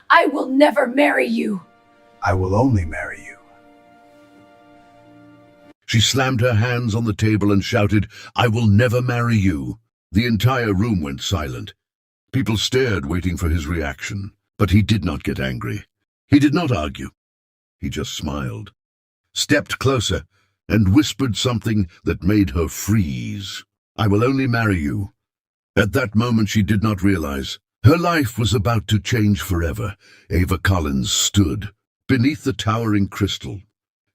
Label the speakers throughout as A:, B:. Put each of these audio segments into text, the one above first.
A: I will never marry you.
B: I will only marry you.
C: She slammed her hands on the table and shouted, "I will never marry you." The entire room went silent. People stared, waiting for his reaction. But he did not get angry. He did not argue. He just smiled, stepped closer, and whispered something that made her freeze. "I will only marry you." At that moment she did not realize. Her life was about to change forever. Ava Collins stood beneath the towering crystal.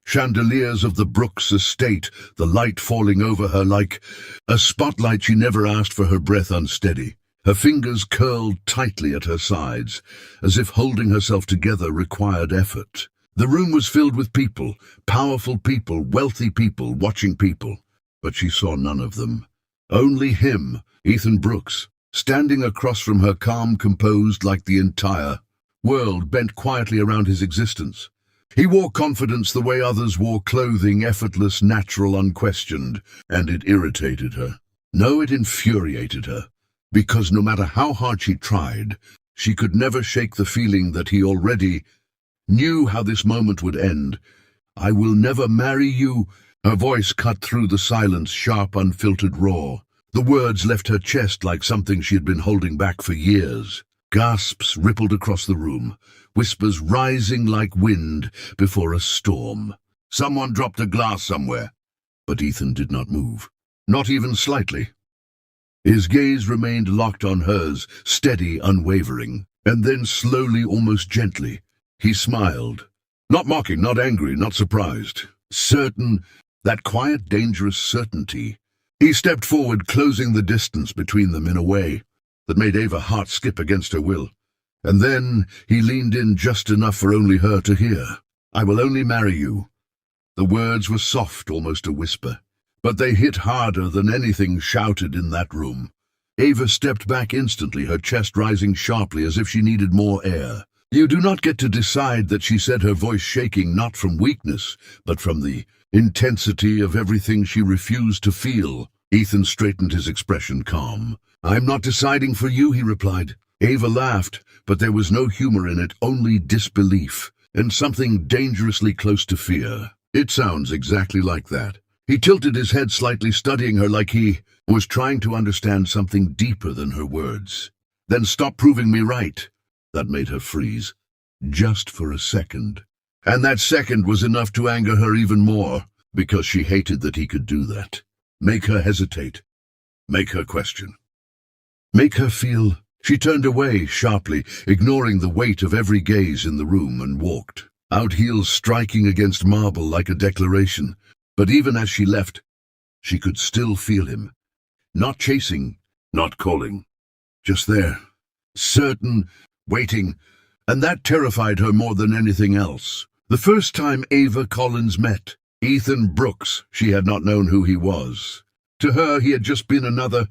C: Chandeliers of the Brooks estate, the light falling over her like a spotlight. She never asked for, her breath unsteady. Her fingers curled tightly at her sides, as if holding herself together required effort. The room was filled with people, powerful people, wealthy people, watching people. But she saw none of them. Only him, Ethan Brooks, standing across from her, calm, composed, like the entire world bent quietly around his existence. He wore confidence the way others wore clothing, effortless, natural, unquestioned, and it irritated her. No, it infuriated her, because no matter how hard she tried, she could never shake the feeling that he already knew how this moment would end. "I will never marry you." Her voice cut through the silence, sharp, unfiltered, raw. The words left her chest like something she had been holding back for years. Gasps rippled across the room, whispers rising like wind before a storm. Someone dropped a glass somewhere, but Ethan did not move, not even slightly. His gaze remained locked on hers, steady, unwavering, and then slowly, almost gently, he smiled. Not mocking, not angry, not surprised. Certain, that quiet, dangerous certainty. He stepped forward, closing the distance between them in a way that made Ava's heart skip against her will. And then he leaned in just enough for only her to hear. "I will only marry you." The words were soft, almost a whisper, but they hit harder than anything shouted in that room. Ava stepped back instantly, her chest rising sharply as if she needed more air. "You do not get to decide," that she said, her voice shaking, not from weakness, but from the intensity of everything she refused to feel. Ethan straightened, his expression calm. "I'm not deciding for you," he replied. Ava laughed, but there was no humor in it, only disbelief, and something dangerously close to fear. "It sounds exactly like that." He tilted his head slightly, studying her like he was trying to understand something deeper than her words. "Then stop proving me right." That made her freeze, just for a second. And that second was enough to anger her even more, because she hated that he could do that. Make her hesitate. Make her question. Make her feel. She turned away sharply, ignoring the weight of every gaze in the room, and walked, out, heels striking against marble like a declaration. But even as she left, she could still feel him. Not chasing, not calling. Just there. Certain, waiting. And that terrified her more than anything else. The first time Ava Collins met Ethan Brooks, she had not known who he was. To her, he had just been another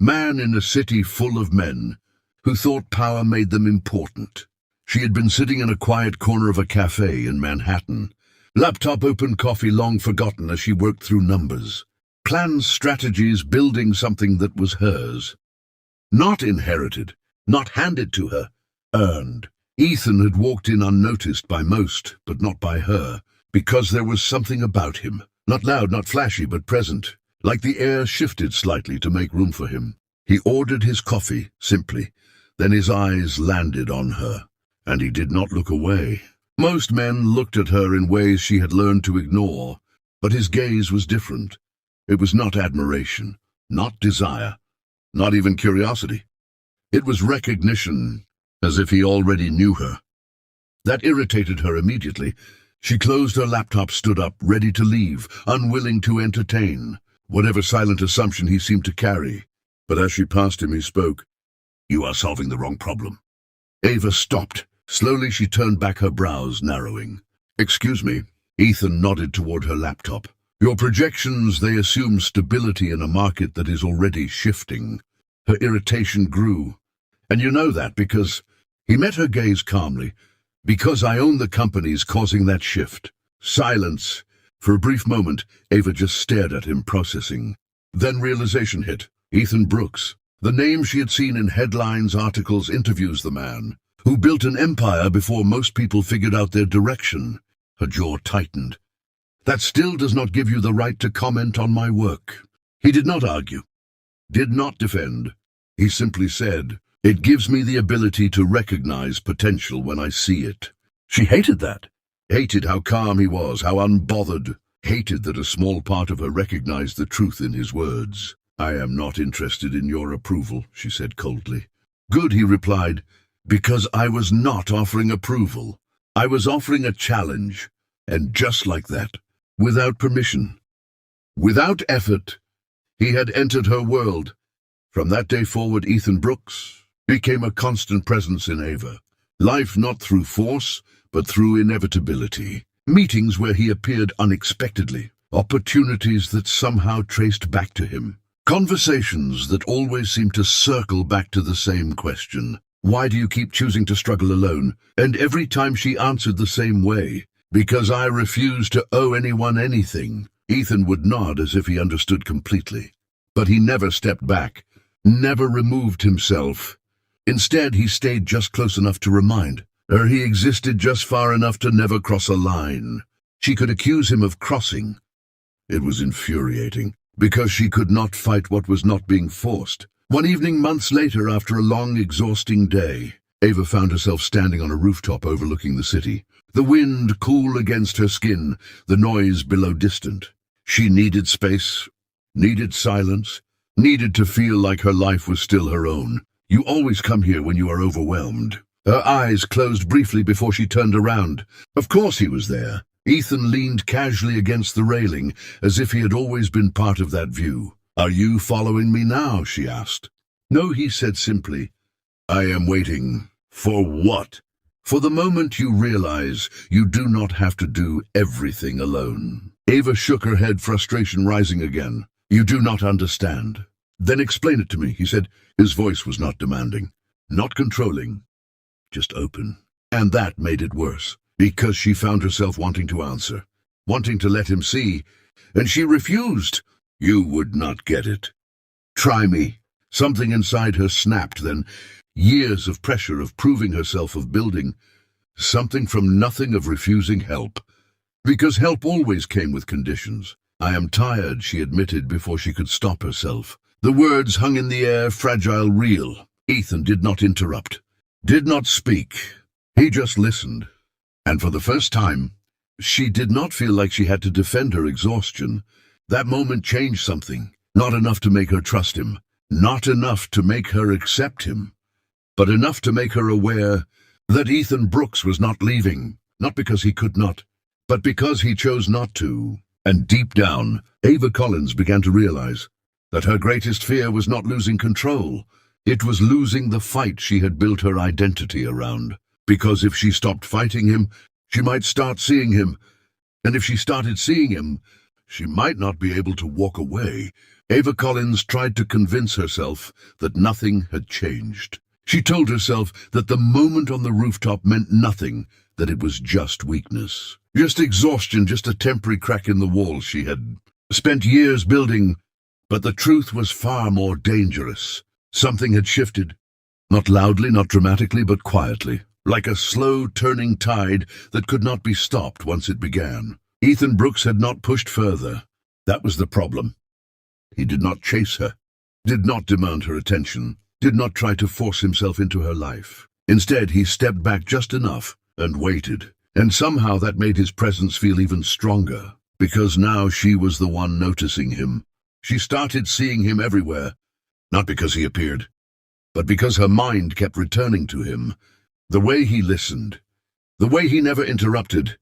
C: man in a city full of men who thought power made them important. She had been sitting in a quiet corner of a cafe in Manhattan, laptop open, coffee long forgotten, as she worked through numbers, plans, strategies, building something that was hers. Not inherited, not handed to her, earned. Ethan had walked in unnoticed by most, but not by her, because there was something about him, not loud, not flashy, but present, like the air shifted slightly to make room for him. He ordered his coffee, simply, then his eyes landed on her, and he did not look away. Most men looked at her in ways she had learned to ignore, but his gaze was different. It was not admiration, not desire, not even curiosity. It was recognition, as if he already knew her. That irritated her immediately. She closed her laptop, stood up, ready to leave, unwilling to entertain whatever silent assumption he seemed to carry. But as she passed him, he spoke. "You are solving the wrong problem." Ava stopped. Slowly she turned back, her brows narrowing. "Excuse me." Ethan nodded toward her laptop. "Your projections, they assume stability in a market that is already shifting." Her irritation grew. "And you know that because—" He met her gaze calmly. "Because I own the companies causing that shift." Silence. For a brief moment, Ava just stared at him, processing. Then realization hit. Ethan Brooks. The name she had seen in headlines, articles, interviews, the man who built an empire before most people figured out their direction. Her jaw tightened. That still does not give you the right to comment on my work. He did not argue, did not defend. He simply said, "It gives me the ability to recognize potential when I see it." She hated that. Hated how calm he was, how unbothered. Hated that a small part of her recognized the truth in his words. "I am not interested in your approval," she said coldly. "Good," he replied, "because I was not offering approval. I was offering a challenge, and just like that, without permission, without effort, he had entered her world. From that day forward, Ethan Brooks became a constant presence in Ava. Life not through force, but through inevitability. Meetings where he appeared unexpectedly. Opportunities that somehow traced back to him. Conversations that always seemed to circle back to the same question. "Why do you keep choosing to struggle alone?" And every time she answered the same way, "Because I refuse to owe anyone anything." Ethan would nod as if he understood completely. But he never stepped back, never removed himself. Instead, he stayed just close enough to remind her he existed just far enough to never cross a line. She could accuse him of crossing. It was infuriating, because she could not fight what was not being forced. One evening, months later, after a long, exhausting day, Ava found herself standing on a rooftop overlooking the city. The wind cool against her skin, the noise below distant. She needed space, needed silence, needed to feel like her life was still her own. "You always come here when you are overwhelmed." Her eyes closed briefly before she turned around. Of course he was there. Ethan leaned casually against the railing, as if he had always been part of that view. "Are you following me now?" she asked. "No," he said simply. "I am waiting." "For what?" "For the moment you realize you do not have to do everything alone." Ava shook her head, frustration rising again. "You do not understand." "Then explain it to me," he said. His voice was not demanding, not controlling, just open. And that made it worse, because she found herself wanting to answer, wanting to let him see, and she refused. "You would not get it." "Try me." Something inside her snapped then. Years of pressure, of proving herself, of building. Something from nothing, of refusing help. Because help always came with conditions. "I am tired," she admitted before she could stop herself. The words hung in the air, fragile, real. Ethan did not interrupt, did not speak. He just listened. And for the first time, she did not feel like she had to defend her exhaustion. That moment changed something. Not enough to make her trust him. Not enough to make her accept him. But enough to make her aware that Ethan Brooks was not leaving. Not because he could not, but because he chose not to. And deep down, Ava Collins began to realize that her greatest fear was not losing control. It was losing the fight she had built her identity around. Because if she stopped fighting him, she might start seeing him. And if she started seeing him, she might not be able to walk away. Ava Collins tried to convince herself that nothing had changed. She told herself that the moment on the rooftop meant nothing, that it was just weakness. Just exhaustion, just a temporary crack in the wall she had spent years building. But the truth was far more dangerous. Something had shifted. Not loudly, not dramatically, but quietly. Like a slow turning tide that could not be stopped once it began. Ethan Brooks had not pushed further. That was the problem. He did not chase her, did not demand her attention, did not try to force himself into her life. Instead, he stepped back just enough and waited. And somehow that made his presence feel even stronger, because now she was the one noticing him. She started seeing him everywhere, not because he appeared, but because her mind kept returning to him. The way he listened, the way he never interrupted,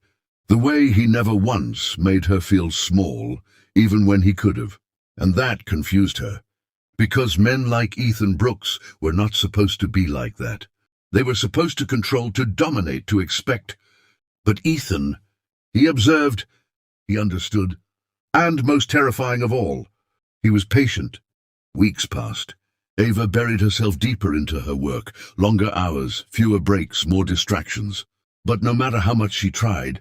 C: the way he never once made her feel small, even when he could have. And that confused her, because men like Ethan Brooks were not supposed to be like that. They were supposed to control, to dominate, to expect. But Ethan, he observed, he understood, and most terrifying of all, he was patient. Weeks passed. Ava buried herself deeper into her work, longer hours, fewer breaks, more distractions. But no matter how much she tried,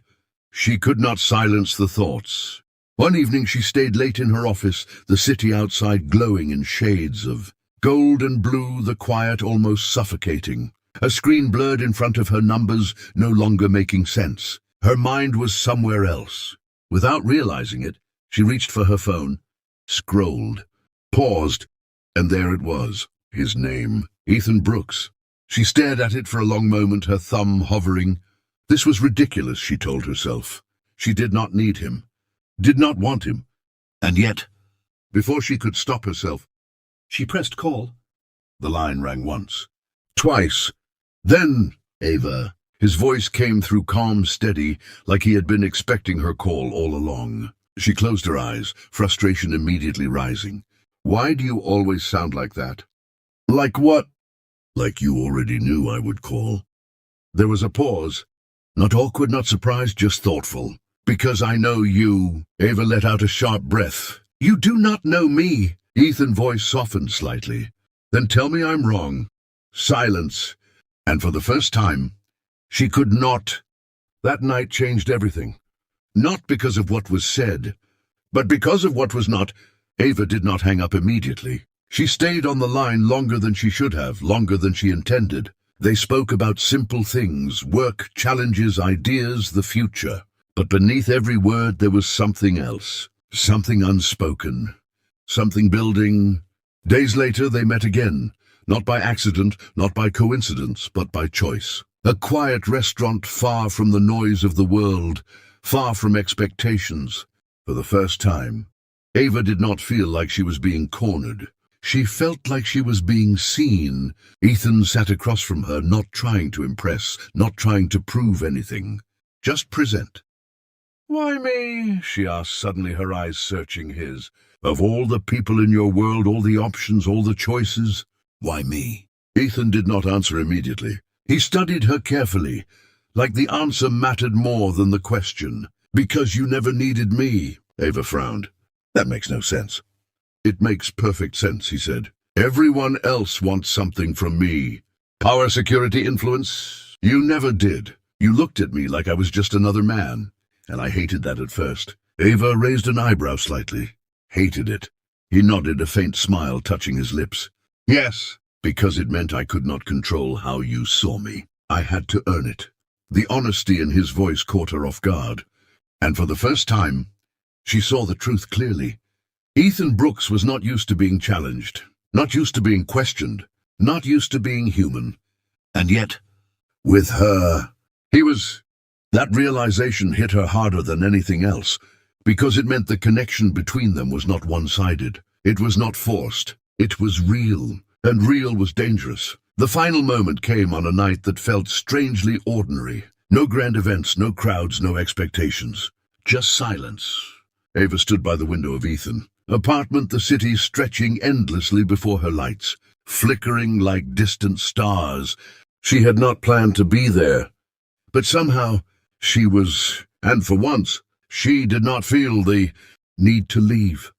C: she could not silence the thoughts. One evening she stayed late in her office, the city outside glowing in shades of gold and blue, the quiet almost suffocating. A screen blurred in front of her, numbers no longer making sense. Her mind was somewhere else. Without realizing it, she reached for her phone, scrolled, paused, and there it was, his name, Ethan Brooks. She stared at it for a long moment, her thumb hovering. This was ridiculous, she told herself. She did not need him, did not want him. And yet, before she could stop herself, she pressed call. The line rang once, twice. Then, Ava. His voice came through calm, steady, like he had been expecting her call all along. She closed her eyes, frustration immediately rising. Why do you always sound like that? Like what? Like you already knew I would call. There was a pause. Not awkward, not surprised, just thoughtful. Because I know you. Ava let out a sharp breath. You do not know me. Ethan's voice softened slightly. Then tell me I'm wrong. Silence. And for the first time, she could not. That night changed everything. Not because of what was said, but because of what was not. Ava did not hang up immediately. She stayed on the line longer than she should have, longer than she intended. They spoke about simple things, work, challenges, ideas, the future. But beneath every word there was something else, something unspoken, something building. Days later they met again, not by accident, not by coincidence, but by choice. A quiet restaurant far from the noise of the world, far from expectations. For the first time, Ava did not feel like she was being cornered. She felt like she was being seen. Ethan sat across from her, not trying to impress, not trying to prove anything. Just present. Why me? She asked suddenly, her eyes searching his. Of all the people in your world, all the options, all the choices, why me? Ethan did not answer immediately. He studied her carefully, like the answer mattered more than the question. Because you never needed me, Ava frowned. That makes no sense. It makes perfect sense, he said. Everyone else wants something from me. Power, security, influence. You never did. You looked at me like I was just another man, and I hated that at first. Ava raised an eyebrow slightly. Hated it. He nodded, a faint smile touching his lips. Yes, because it meant I could not control how you saw me. I had to earn it. The honesty in his voice caught her off guard, and for the first time, she saw the truth clearly. Ethan Brooks was not used to being challenged, not used to being questioned, not used to being human. And yet, with her, he was. That realization hit her harder than anything else, because it meant the connection between them was not one-sided. It was not forced. It was real, and real was dangerous. The final moment came on a night that felt strangely ordinary. No grand events, no crowds, no expectations. Just silence. Ava stood by the window of Ethan. Apartment, the city stretching endlessly before her lights, flickering like distant stars. She had not planned to be there, but somehow she was, and for once, she did not feel the need to leave.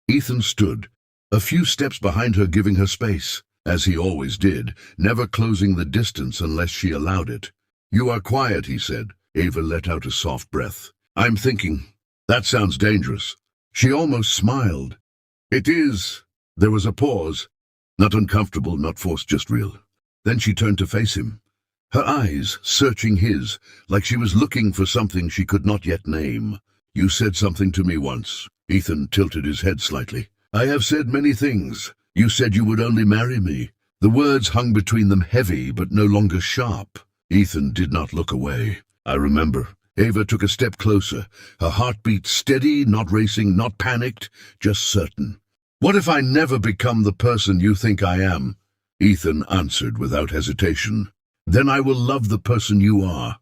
C: Ethan stood, a few steps behind her, giving her space, as he always did, never closing the distance unless she allowed it. You are quiet, he said. Ava let out a soft breath. I'm thinking. That sounds dangerous. She almost smiled. It is. There was a pause. Not uncomfortable, not forced, just real. Then she turned to face him, her eyes searching his, like she was looking for something she could not yet name. You said something to me once. Ethan tilted his head slightly. I have said many things. You said you would only marry me. The words hung between them, heavy but no longer sharp. Ethan did not look away. I remember. Ava took a step closer, her heartbeat steady, not racing, not panicked, just certain. What if I never become the person you think I am? Ethan answered without hesitation. Then I will love the person you are.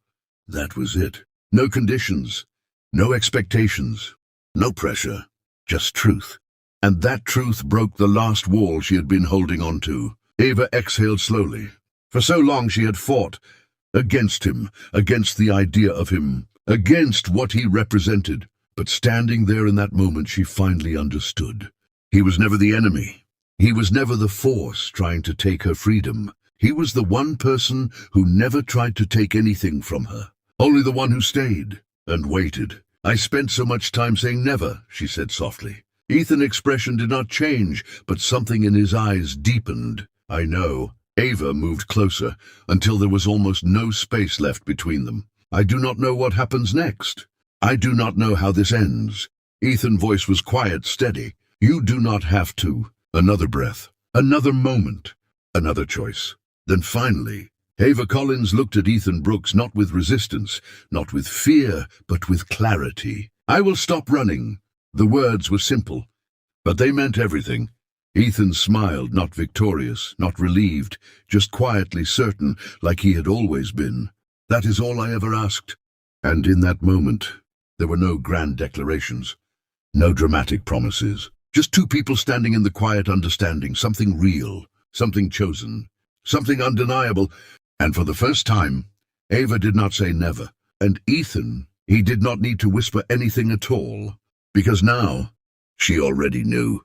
C: That was it. No conditions, no expectations, no pressure, just truth. And that truth broke the last wall she had been holding on to. Ava exhaled slowly. For so long she had fought against him, against the idea of him, against what he represented. But standing there in that moment, she finally understood. He was never the enemy. He was never the force trying to take her freedom. He was the one person who never tried to take anything from her. Only the one who stayed and waited. I spent so much time saying never, she said softly. Ethan's expression did not change, but something in his eyes deepened. I know. Ava moved closer until there was almost no space left between them. I do not know what happens next. I do not know how this ends. Ethan's voice was quiet, steady. You do not have to. Another breath. Another moment. Another choice. Then finally, Ava Collins looked at Ethan Brooks not with resistance, not with fear, but with clarity. I will stop running. The words were simple, but they meant everything. Ethan smiled, not victorious, not relieved, just quietly certain, like he had always been. That is all I ever asked. And in that moment, there were no grand declarations, no dramatic promises. Just two people standing in the quiet understanding, something real, something chosen, something undeniable. And for the first time, Ava did not say never. And Ethan, he did not need to whisper anything at all, because now she already knew.